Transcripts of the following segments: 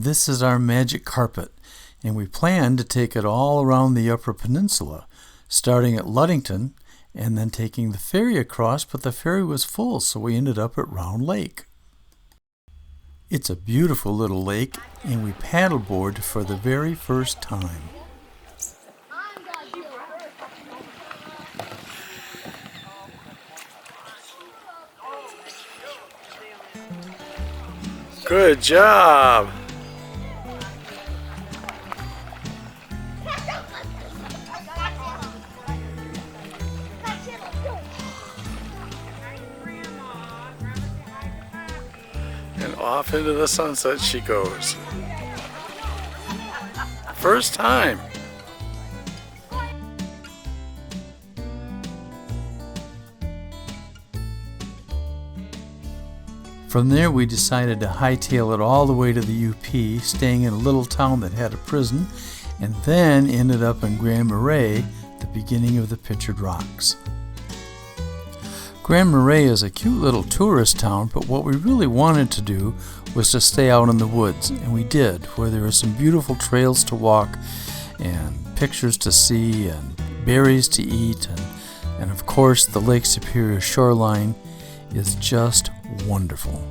this is our magic carpet, and we planned to take it all around the Upper Peninsula, starting at Ludington and then taking the ferry across, but the ferry was full, so we ended up at Round Lake. It's a beautiful little lake, and we paddleboard for the very first time. Good job! And off into the sunset she goes. First time! From there we decided to hightail it all the way to the UP, staying in a little town that had a prison, and then ended up in Grand Marais, the beginning of the Pictured Rocks. Grand Marais is a cute little tourist town, but what we really wanted to do was to stay out in the woods, and we did, where there are some beautiful trails to walk and pictures to see and berries to eat, and of course the Lake Superior shoreline is just wonderful.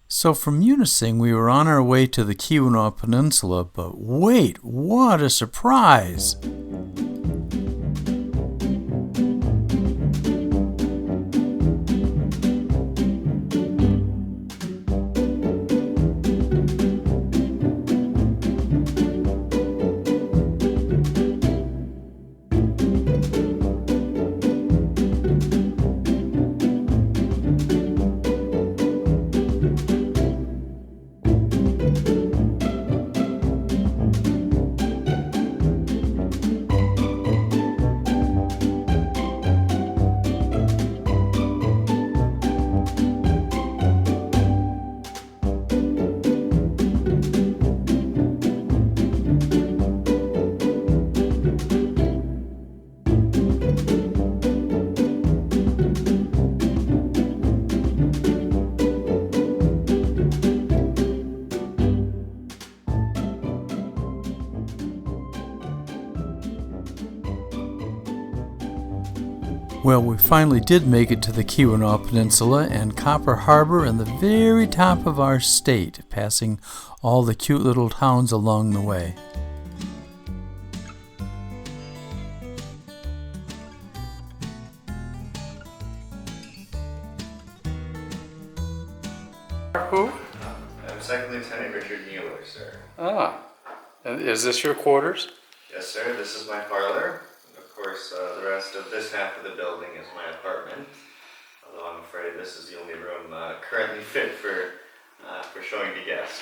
So from Munising, we were on our way to the Keweenaw Peninsula, but wait, what a surprise! Well, we finally did make it to the Keweenaw Peninsula and Copper Harbor and the very top of our state, passing all the cute little towns along the way. Who? I'm Second Lieutenant Richard Mueller, sir. Ah, and is this your quarters? Yes, sir. This is my parlor. Of course, the rest of this half of the building is my apartment. Although I'm afraid this is the only room currently fit for showing to guests.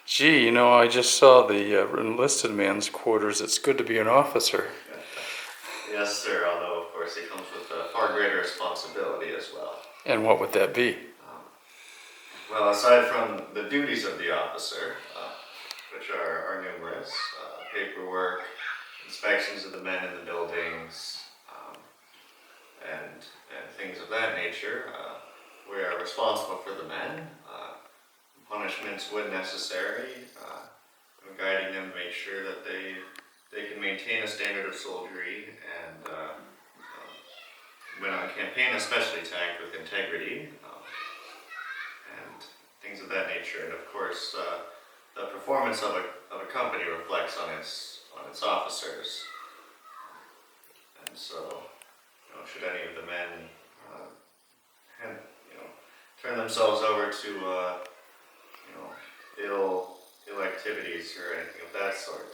Gee, you know, I just saw the enlisted man's quarters. It's good to be an officer. Yes, sir. Although, of course, it comes with a far greater responsibility as well. And what would that be? Well, aside from the duties of the officer, which are numerous, paperwork, inspections of the men in the buildings, and things of that nature, we are responsible for the men, punishments when necessary, guiding them to make sure that they can maintain a standard of soldiery and when on campaign especially to act with integrity. And things of that nature, and of course, the performance of a company reflects on its officers. And so, should any of the men, turn themselves over to, ill activities or anything of that sort,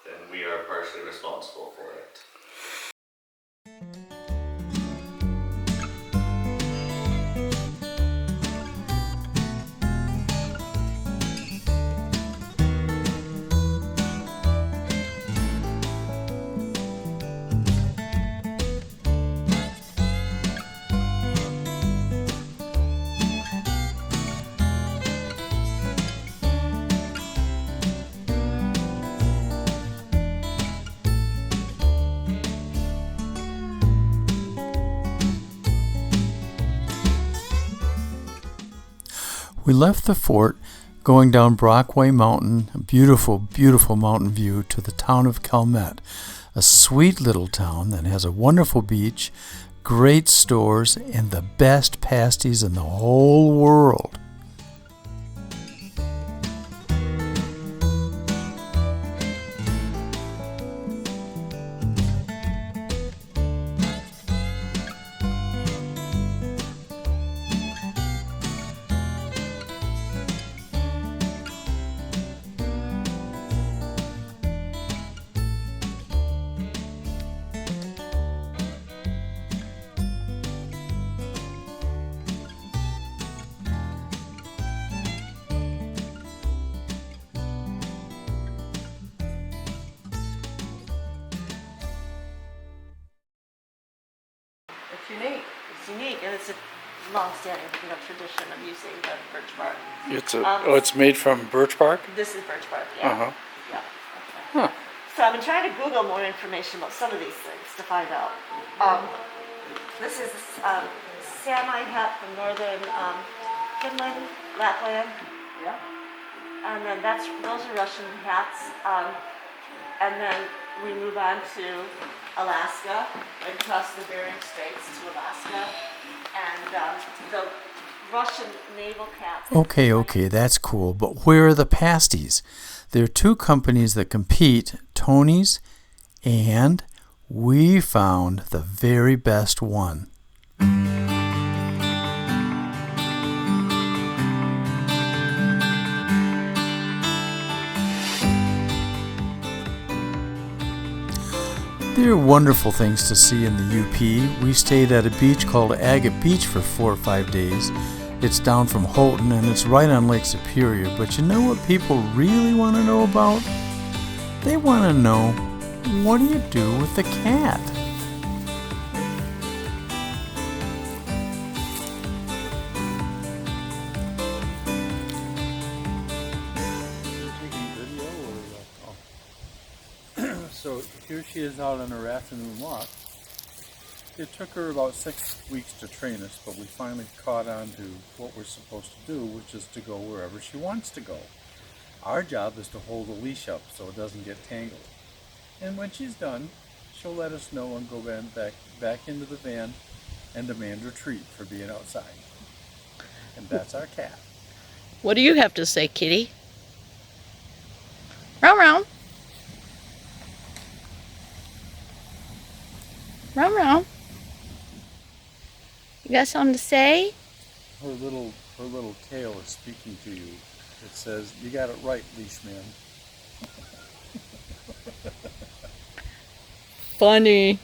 then we are partially responsible for it. We left the fort going down Brockway Mountain, a beautiful, beautiful mountain view, to the town of Calmette, a sweet little town that has a wonderful beach, great stores, and the best pasties in the whole world. It's unique, and it's a long-standing, tradition of using the birch bark. It's made from birch bark? This is birch bark, yeah. Uh-huh. Yeah. Okay. Huh. So I've been trying to Google more information about some of these things to find out. This is Samite hat from northern Finland, Lapland. Yeah. And then those are Russian hats. And then we move on to Alaska and cross the Bering Straits to Alaska. And the Russian naval caps. Okay, that's cool. But where are the pasties? There are two companies that compete, Tony's, and we found the very best one. There are wonderful things to see in the UP. We stayed at a beach called Agate Beach for 4 or 5 days. It's down from Houghton and it's right on Lake Superior. But you know what people really want to know about? They want to know, what do you do with the cat? So here she is out on her afternoon walk. It took her about 6 weeks to train us, but we finally caught on to what we're supposed to do, which is to go wherever she wants to go. Our job is to hold the leash up so it doesn't get tangled. And when she's done, she'll let us know and go back into the van and demand her treat for being outside. And that's our cat. What do you have to say, kitty? Row, row. Row, row. You got something to say? Her little tail is speaking to you. It says, "You got it right, leash man." Funny.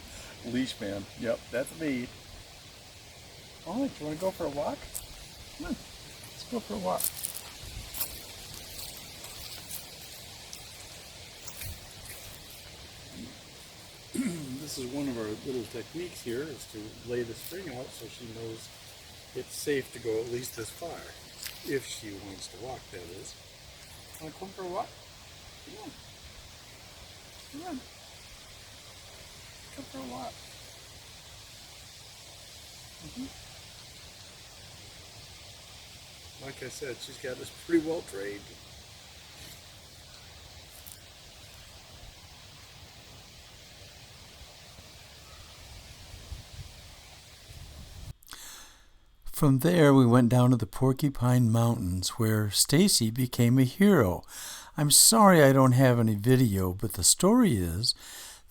Leash man. Yep, that's me. Oh, do you want to go for a walk? Come on, let's go for a walk. This is one of our little techniques here, is to lay the string out so she knows it's safe to go at least this far. If she wants to walk, that is. Want to come for a walk? Come on. Come on. Come for a walk. Like I said, she's got us pretty well trained. From there, we went down to the Porcupine Mountains, where Stacy became a hero. I'm sorry I don't have any video, but the story is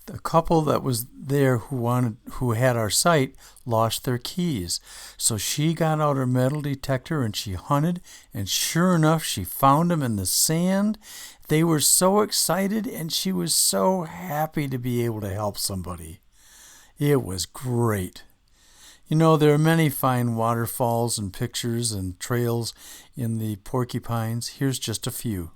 the couple that was there who had our site lost their keys. So she got out her metal detector and she hunted, and sure enough, she found them in the sand. They were so excited, and she was so happy to be able to help somebody. It was great. You know, there are many fine waterfalls and pictures and trails in the Porcupines. Here's just a few.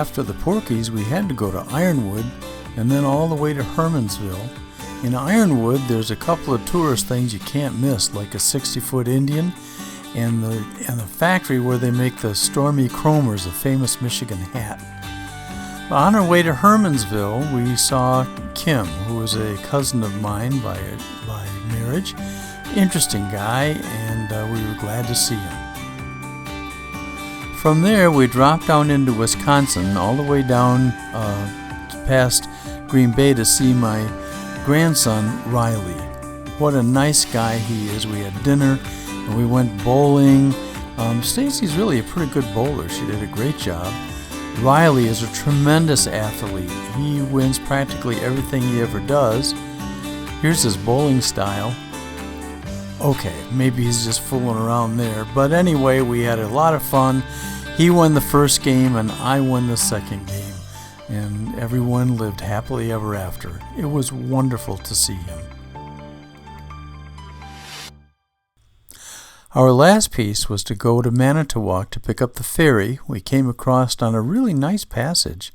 after the Porkies, we had to go to Ironwood and then all the way to Hermansville. In Ironwood, there's a couple of tourist things you can't miss, like a 60-foot Indian and the factory where they make the Stormy Cromers, a famous Michigan hat. On our way to Hermansville, we saw Kim, who was a cousin of mine by marriage. Interesting guy, and we were glad to see him. From there, we dropped down into Wisconsin, all the way down past Green Bay to see my grandson, Riley. What a nice guy he is. We had dinner, and we went bowling. Stacy's really a pretty good bowler. She did a great job. Riley is a tremendous athlete. He wins practically everything he ever does. Here's his bowling style. Okay, maybe he's just fooling around there. But anyway, we had a lot of fun. He won the first game and I won the second game. And everyone lived happily ever after. It was wonderful to see him. Our last piece was to go to Manitowoc to pick up the ferry. We came across on a really nice passage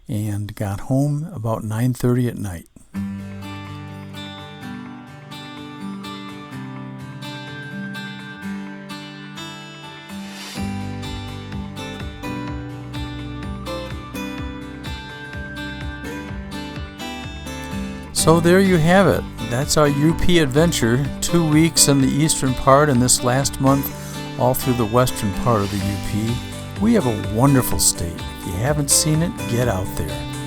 and got home about 9:30 at night. So there you have it. That's our U.P. adventure. 2 weeks in the eastern part and this last month all through the western part of the U.P. We have a wonderful state. If you haven't seen it, get out there.